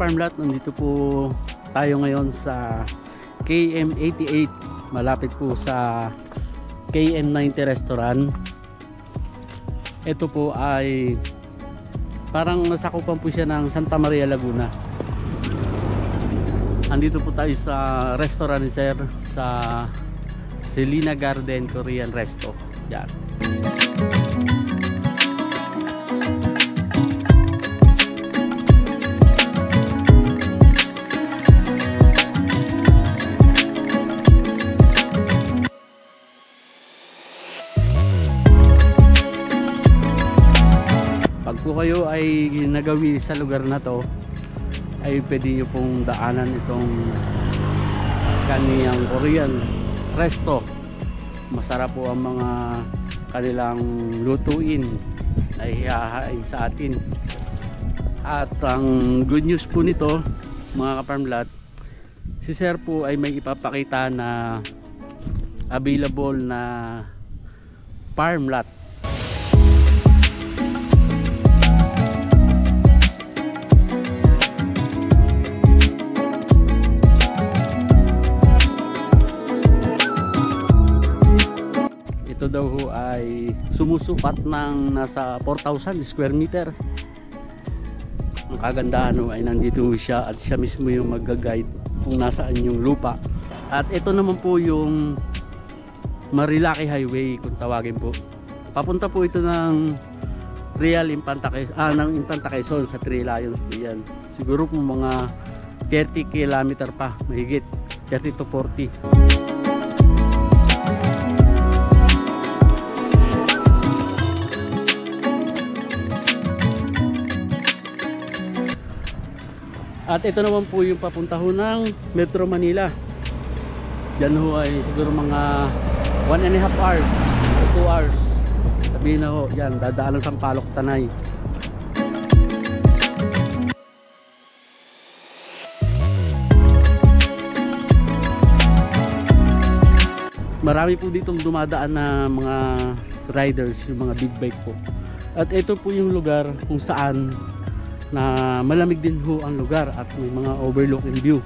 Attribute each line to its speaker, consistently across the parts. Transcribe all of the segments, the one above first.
Speaker 1: ka-farmlat, nandito po tayo ngayon sa KM88, malapit po sa KM90 restaurant. Ito po ay parang nasakupan po siya ng Santa Maria, Laguna. Andito po tayo sa restaurant ni Sir sa Selina Garden Korean Resto. Yan. Pag po kayo ay nagawi sa lugar na to, ay pwede nyo pong daanan itong kaniyang Korean Resto. Masarap po ang mga kanilang lutuin na ihahain sa atin. At ang good news po nito, mga ka-farmlat, si Sir po ay may ipapakita na available na farm lot. Ito daw ho ay sumusupat ng nasa 4,000 square meter. Ang kagandahan ho ay nandito siya at siya mismo yung mag-guide kung nasaan yung lupa. At ito naman po yung Marilaki Highway kung tawagin po. Papunta po ito ng Real Infanta Quezon sa Three Lions po yan. Siguro po mga 30 km pa, mahigit 30 to 40. At ito naman po yung papunta ho ng Metro Manila. Diyan ho ay siguro mga 1.5 hours o 2 hours. Sabihin na ho, yan, dadaan sa Sampaloc, Tanay. Marami po ditong dumadaan na mga riders, yung mga big bike po. At ito po yung lugar kung saan na malamig din ho ang lugar at may mga overlooking view.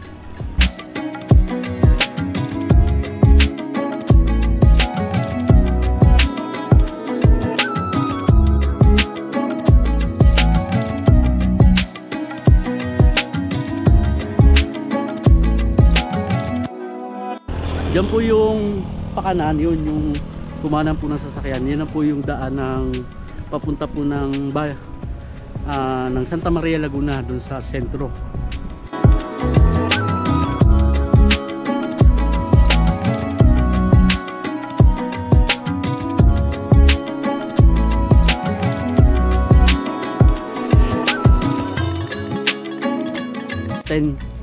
Speaker 1: Diyan po yung pakanan, yun yung kumanan po ng sasakyan. Yan na po yung daan ng papunta po ng ng Santa Maria, Laguna, dun sa sentro.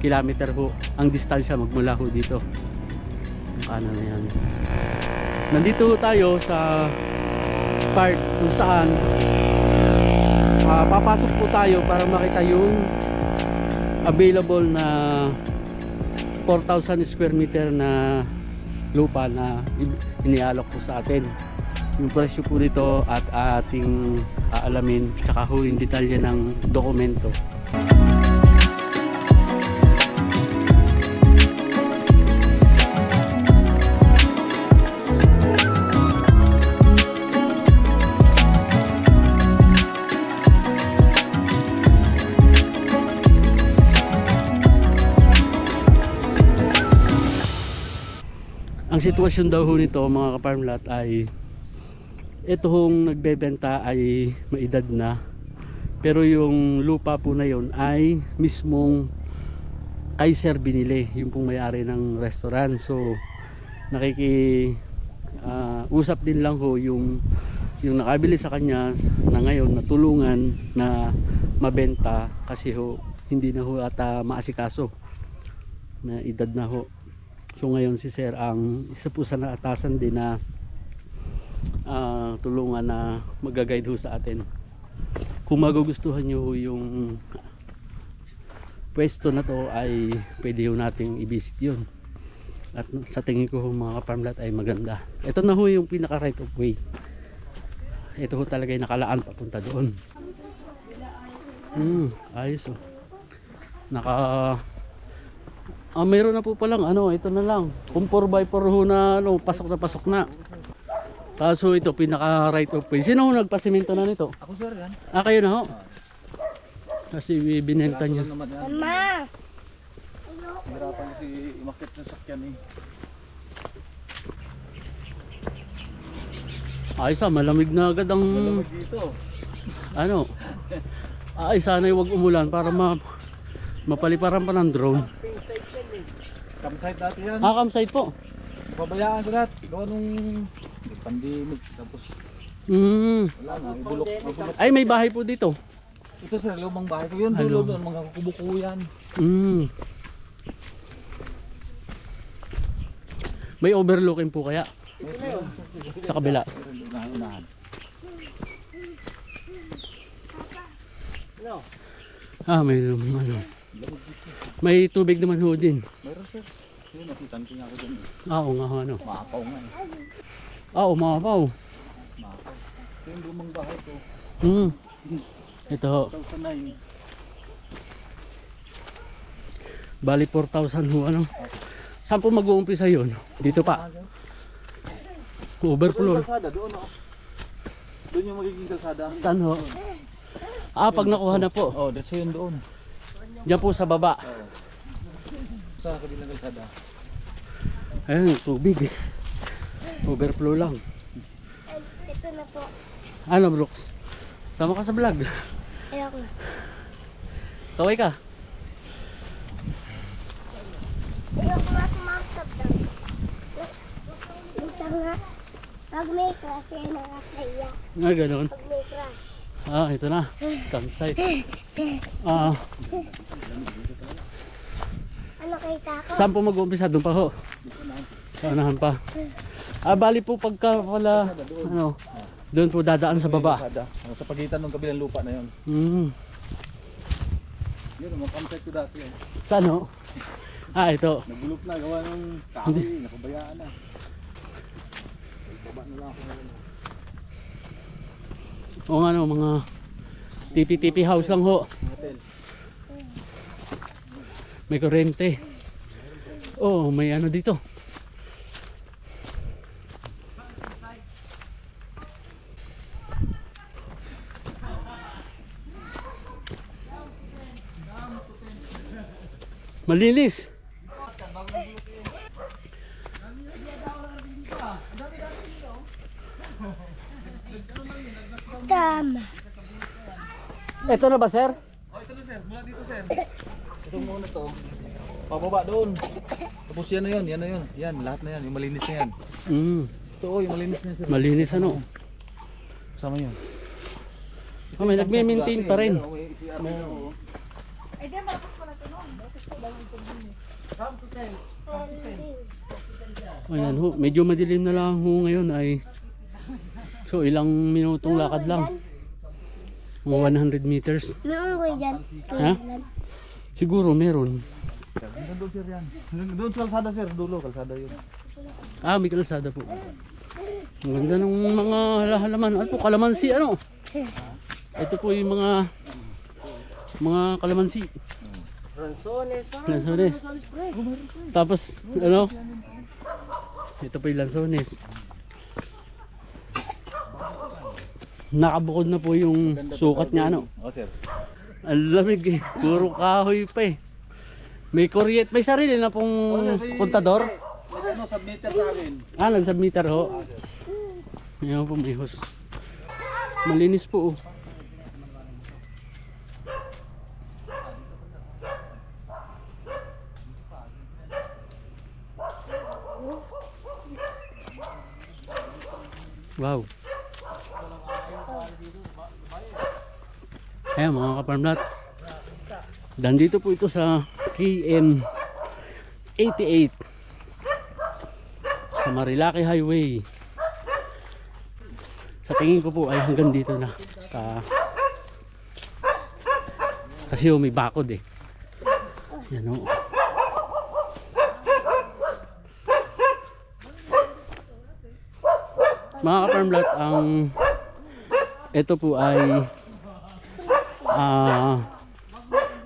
Speaker 1: Kilometer ho ang distansya magmula ho dito. Ano na yan. Nandito tayo sa part kung saan papasok po tayo para makita yung available na 4,000 square meter na lupa na inialok po sa atin. Yung presyo po nito at ating aalamin tsaka ho yung detalye ng dokumento. Ang sitwasyon daw ho nito mga ka-farmlat ay ito hong nagbebenta ay maedad na, pero yung lupa po na yon ay mismong kay Sir binili, yung pong may-ari ng restaurant. So usap din lang ho yung nakabili sa kanya na ngayon natulungan na mabenta kasi ho hindi na ho ata maasikaso na edad na ho. So ngayon si Sir ang isa po sa naatasan din na tulungan na mag-guide ho sa atin. Kung magugustuhan nyo yung pwesto na to ay pwede ho nating i-visit yun. At sa tingin ko mga ka-farmlat ay maganda. Ito na ho yung pinaka right of way. Ito ho talaga yung nakalaan papunta doon. Ayos oh. Naka mayroon na po palang ano, ito na lang. Kung 4x4 ho na ano, pasok na pasok na. Kaso ito pinaka right of way. Sino ho nagpasimento na nito?
Speaker 2: Ako sir yan.
Speaker 1: Kayo na ho. Kasi binenta niya.
Speaker 3: Mama!
Speaker 2: Hirapan kasi umakit ng sakyan eh.
Speaker 1: Ay malamig na agad ang
Speaker 2: Malamig dito.
Speaker 1: ano. Ay sana'y wag umulan para mapaliparan pa ng drone.
Speaker 2: Campsite dati yan.
Speaker 1: Campsite po.
Speaker 2: Pabayaan sa lahat. Gawa nung pandemic. Tapos wala na. Ibulok.
Speaker 1: Ay may bahay po dito.
Speaker 2: Ito sir, lumang bahay ko yun. Dulo doon. Mga kubuko yan.
Speaker 1: May overlooking po kaya sa kabila.
Speaker 2: Unahan.
Speaker 1: May ano. May tubig naman ho din.
Speaker 2: Meron sir. Yun, nakitan ko nga ako dyan.
Speaker 1: Oo nga ho, ano.
Speaker 2: Maapaw nga eh.
Speaker 1: Umapaw.
Speaker 2: Maapaw. Ito yung lumang bahay ko.
Speaker 1: Ito ho.
Speaker 2: 2009.
Speaker 1: Bali 4,000 ho, ano. Saan po mag-uumpisa yun? Dito pa. Overflow.
Speaker 2: Doon kalsada, doon oh. Doon yung magiging kalsada.
Speaker 1: Saan ho? Pag nakuha na po.
Speaker 2: Oh, that's yun doon.
Speaker 1: Diyan po sa baba.
Speaker 2: Oh. Sa kabilang kalsada.
Speaker 1: Ayun, tubig. Overflow lang.
Speaker 3: Ito na po.
Speaker 1: Ano, Brooks? Sama ka sa vlog.
Speaker 3: Ayoko na.
Speaker 1: Kaway ka.
Speaker 3: Ayoko na kumaktab lang. Minsan nga, pag may crush, yan nakakaya.
Speaker 1: Ganun.
Speaker 3: Pag may crush.
Speaker 1: Ito na. Campsite.
Speaker 3: Ano kita ko?
Speaker 1: Saan po mag-uumpisa? Doon pa ho. Sa unahan pa. Bali po pagka wala, ano, doon po dadaan sa baba.
Speaker 2: Kalsada. Sa pagitan ng kabilang lupa na yun. Yun, mga campsite ko dati yun.
Speaker 1: Saan ho? Ito.
Speaker 2: Nagulok na, gawa ng kahoy, nakabayaan na. Baba na lang ako ngayon.
Speaker 1: O ano, mga tipi-tipi house lang ho.
Speaker 2: Hotel.
Speaker 1: May kuryente. May ano dito. Malinis.
Speaker 3: Tama.
Speaker 1: Ito na ba, sir?
Speaker 2: Oh, ito na sir, mula dito sir. Ito muna to. Pababa doon. Tapos yan na yun, yan na yun. Yan, lahat na yan, yung malinis na yan. Ito yung malinis na yan sir.
Speaker 1: Malinis ano?
Speaker 2: Sama yun.
Speaker 1: May nagme-maintain pa rin.
Speaker 3: Ay, di malapos pala ito noon.
Speaker 1: Ayan ho, medyo madilim na lang ho ngayon ay. So ilang minutong lakad lang. Mga 100 meters.
Speaker 3: May unggoy dyan.
Speaker 1: Ha? Siguro meron.
Speaker 2: Hanggang doon sir yan. Hanggang doon sa kalsada sir, dulo, kalsada yun.
Speaker 1: May kalsada po. Ang ganda ng mga halaman. Ano po, kalamansi ano? Ito po yung mga kalamansi. Lansones. Tapos ano? Ito po yung lansones. Nakabukod na po yung sukat niya ano.
Speaker 2: Sir.
Speaker 1: Ang lamig eh. Puro kahoy pa eh. May kuryente. May sarili na pong kontador.
Speaker 2: Ano, submitter sa amin.
Speaker 1: Nag-submitter ho. Ayan po, may hose. Malinis po oh. Wow. Ayan mga kaparmlat. Dandito po ito sa KM 88 sa Marilaki Highway. Sa tingin ko po ay hanggang dito na sa kasi may bakod eh. Yan o. Mga kaparmlat, ang ito po ay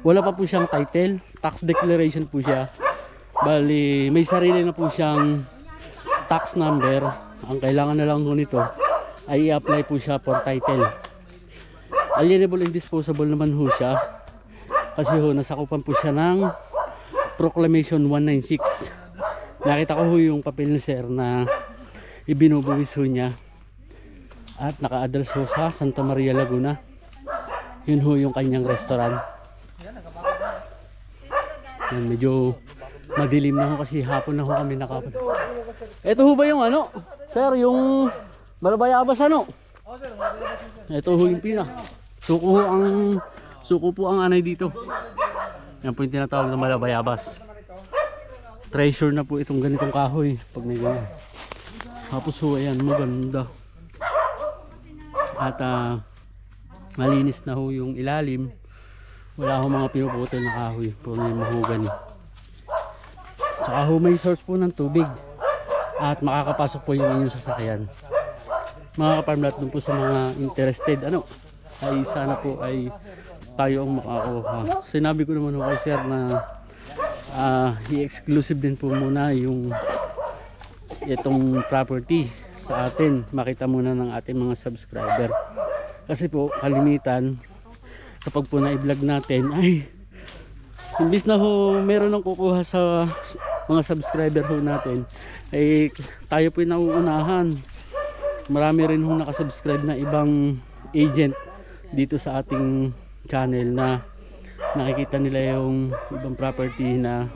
Speaker 1: wala pa po siyang title, tax declaration po siya. Bali may sarili na po siyang tax number. Ang kailangan na lang po nito ay i-apply po siya for title. Alienable and disposable naman ho siya kasi ho nasakupan po siya ng Proclamation 196. Nakita ko ho yung papel ni sir na ibinubuwis ho niya at naka-address ho sa Santa Maria, Laguna. Yun ho yung kanyang restaurant. Yan, medyo madilim na ho kasi hapon na ho kami nakapunta. Ito ho ba yung ano? Sir, yung Malabayabas ano? Ito ho yung pina. Suko po ang anay dito. Yan po yung tinatawag na Malabayabas. Treasure na po itong ganitong kahoy pag may ganyan. Tapos ho, ayan, maganda. At malinis na ho yung ilalim. Wala ho mga pinuputol na kahoy. Puro yung mahogany. Tsaka ho may source po ng tubig. At makakapasok po yung inyong sasakyan. Mga kaparmlat, dun po sa mga interested, ano, ay sana po ay tayo ang makakuha. Sinabi ko naman ho kay sir na i-exclusive din po muna yung itong property sa atin. Makita muna ng ating mga subscriber. Kasi po kalimitan kapag po na-vlog natin ay imbis na ho meron ng kukuha sa mga subscriber ho natin ay tayo po yung nauunahan. Marami rin ho nakasubscribe na ibang agent dito sa ating channel na nakikita nila yung ibang property na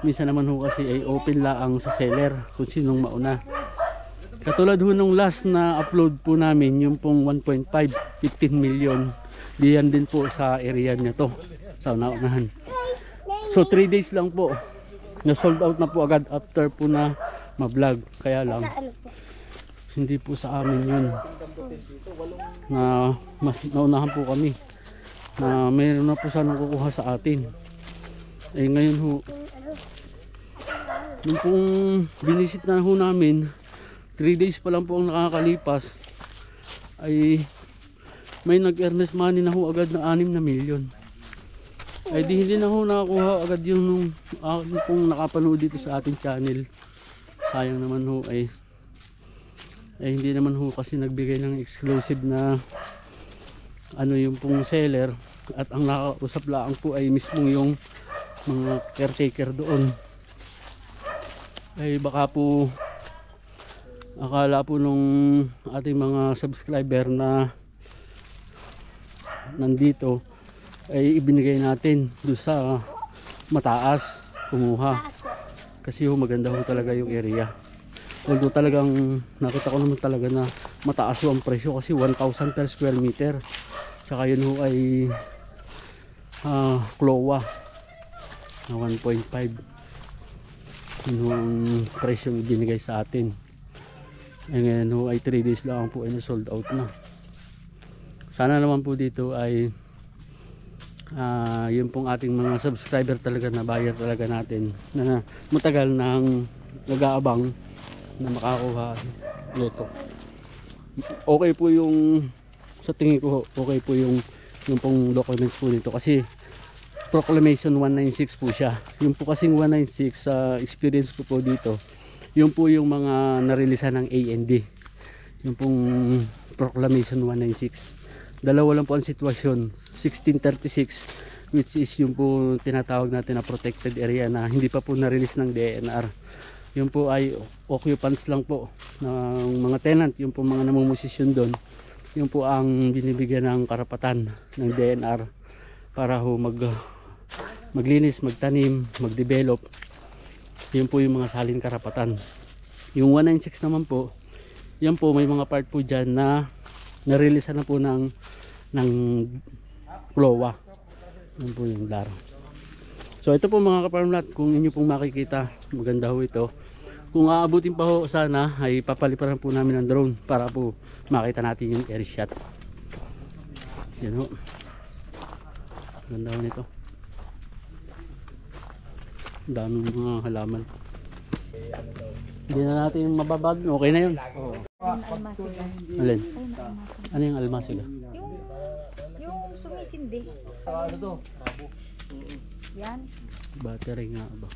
Speaker 1: minsan naman ho kasi ay open laang sa seller kung sinong mauna. Katulad ho nung last na upload po namin yung pong 1.5 15 million, diyan din po sa area niya to sa naunahan. So 3 days lang po na sold out na po agad after po na ma-vlog. Kaya lang hindi po sa amin yun na mas naunahan po kami na mayroon na po sanang kukuha sa atin. Eh ngayon ho nung pong binisit na ho namin 3 days pa lang po ang nakakalipas ay may nag-earnest money na ho agad na 6 na milyon. Ay di hindi na ho nakakuha agad yung nung pong nakapanood dito sa ating channel. Sayang naman ho ay hindi naman ho kasi nagbigay ng exclusive na ano yung pong seller at ang nakausap lang po ay mismo yung mga caretaker doon. Ay baka po akala po nung ating mga subscriber na nandito ay ibinigay natin doon sa mataas kumuha kasi ho maganda ho talaga yung area. Although talagang nakita ko naman talaga na mataas ho ang presyo kasi 1,000 per square meter. Tsaka yun ho ay Cloa na 1.5. Yun ho ang presyo binigay sa atin. E ngayon ho ay 3 days lang po ay sold out na. Sana naman po dito ay yun pong ating mga subscriber talaga na buyer talaga natin na matagal nang nag-aabang na makakuha nito. Okay po yung sa tingin ko okay po yung pong documents po nito kasi Proclamation 196 po siya. Yung po kasing 196 sa experience ko po dito, yung po yung mga narilisan ng AND. Yung pong Proclamation 196. Dalawa lang po ang sitwasyon. 1636 which is yung po tinatawag natin na protected area na hindi pa po na-release ng DNR. Yung po ay occupants lang po ng mga tenant, yung po mga namumusisyon doon. Yung po ang binibigyan ng karapatan ng DNR para ho maglinis, magtanim, magdevelop. Yun po yung mga salin karapatan. Yung 196 naman po, yan po may mga part po dyan na na-release na po ng Cloa. Yan po yung laro. So ito po mga kaparmlat, kung inyo pong makikita, maganda ho ito. Kung aabutin pa ho sana ay papaliparan po namin ng drone para po makita natin yung air shot. Yan ho. Ganda ho nito. Daming mga halaman. Hindi na natin mababad. Okay na yun.
Speaker 4: Almasiga.
Speaker 1: Alin? Ano yung almasiga?
Speaker 4: Yung sumisid Sindi.
Speaker 2: Ano to? Rabo.
Speaker 4: Yan.
Speaker 1: Battery nga ba?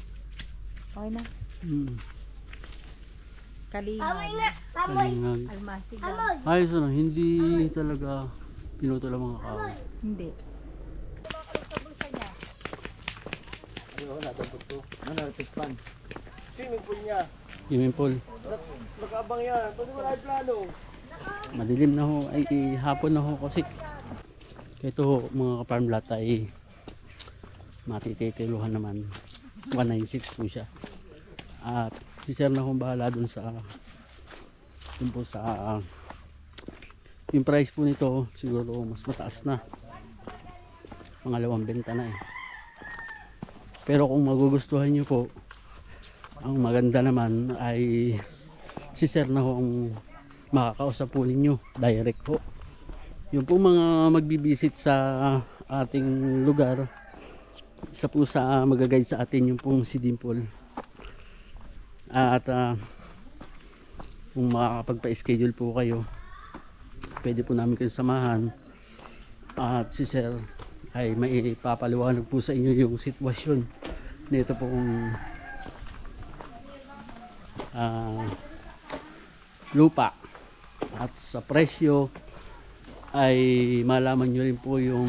Speaker 4: Okay na. Kalingan.
Speaker 3: Amoy nga. Amoy.
Speaker 1: Kalingag.
Speaker 4: Almasig.
Speaker 3: Amoy.
Speaker 1: Ayos ano, hindi talaga pinutol ang mga kahoy.
Speaker 4: Hindi.
Speaker 2: Ano, natapot to. Ano, pispan.
Speaker 1: Swimming pool.
Speaker 2: Nag-abang yan. Pwede wala yung plano.
Speaker 1: Madilim na ho, ay hapon na ho kasi. Ito ho, mga ka-farm lot ay matititiluhan naman. 196 po siya. At si sir na kung bahala dun sa yung price po nito siguro mas mataas na. Pangalawang benta na eh. Pero kung magugustuhan nyo po, ang maganda naman ay si sir na ho ang makakausap po ninyo direct po. Yung po mga magbibisit sa ating lugar, isa po sa magaguide sa atin yung pong si Dimple. At kung makakapagpa-schedule po kayo, pwede po namin kayo samahan. At si sir ay may papaliwanag po sa inyo yung sitwasyon nito pong lupa. At sa presyo ay malaman nyo rin po yung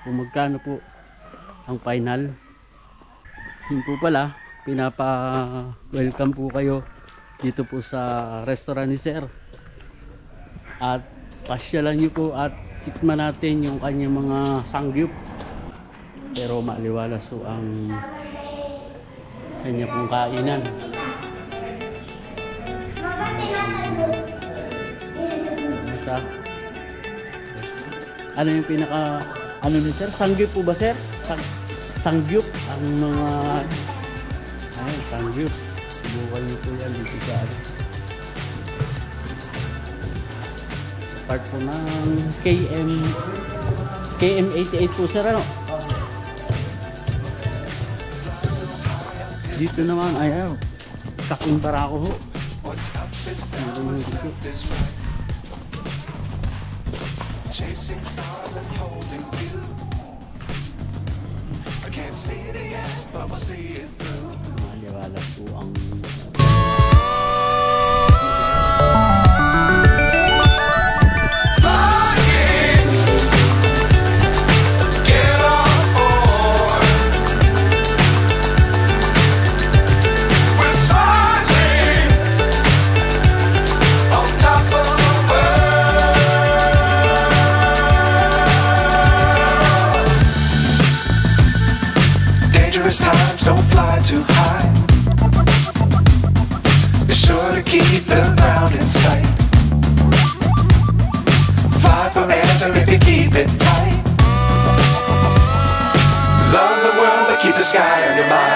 Speaker 1: kung magkano po ang final. Yun po pala, pinapa-welcome po kayo dito po sa restaurant ni sir. At pasyalan nyo po at tikman natin yung kanyang mga sangyup. Pero maliwalas po ang kanya pong kainan. Isa. Ano yung pinaka ano ni sir? Sangyup po ba sir? Sangyup ang mga ay sangyup. Subukan niyo po yan dito sa part po ng KM88 po sir ano? Dito naman ayaw kaking para ako ho.
Speaker 5: Chasing stars and holding you. I can't see the end, but we'll see it through.
Speaker 1: Maliwalas po ang
Speaker 5: times don't fly too high. Be sure to keep the ground in sight. Fly forever if you keep it tight. Love the world but keep the sky on your mind.